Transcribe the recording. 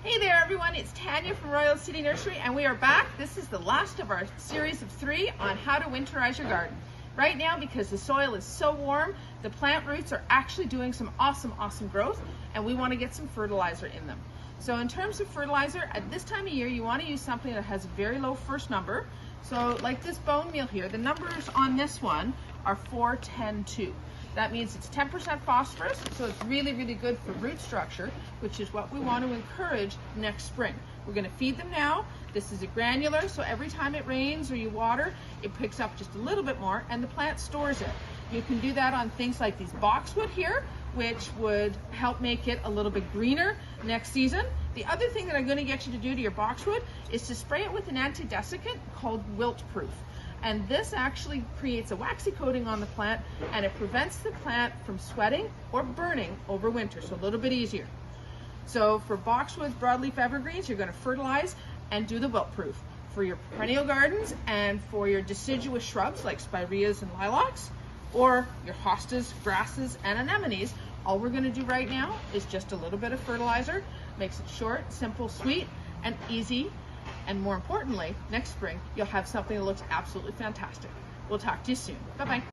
Hey there everyone, it's Tanya from Royal City Nursery and we are back. This is the last of our series of 3 on how to winterize your garden. Right now, because the soil is so warm, the plant roots are actually doing some awesome growth and we want to get some fertilizer in them. So in terms of fertilizer, at this time of year you want to use something that has a very low first number. So like this bone meal here, the numbers on this one are 4-10-2. That means it's 10% phosphorus, so it's really good for root structure, which is what we want to encourage next spring. We're going to feed them now. This is a granular, so every time it rains or you water, it picks up just a little bit more and the plant stores it. You can do that on things like these boxwood here, which would help make it a little bit greener next season. The other thing that I'm going to get you to do to your boxwood is to spray it with an anti-desiccant called wilt proof. And this actually creates a waxy coating on the plant and it prevents the plant from sweating or burning over winter, so a little bit easier. So for boxwoods, broadleaf evergreens, you're going to fertilize and do the wilt proof. For your perennial gardens and for your deciduous shrubs like spireas and lilacs, or your hostas, grasses, and anemones, all we're going to do right now is just a little bit of fertilizer. Makes it short, simple, sweet, and easy. And more importantly, next spring, you'll have something that looks absolutely fantastic. We'll talk to you soon. Bye-bye.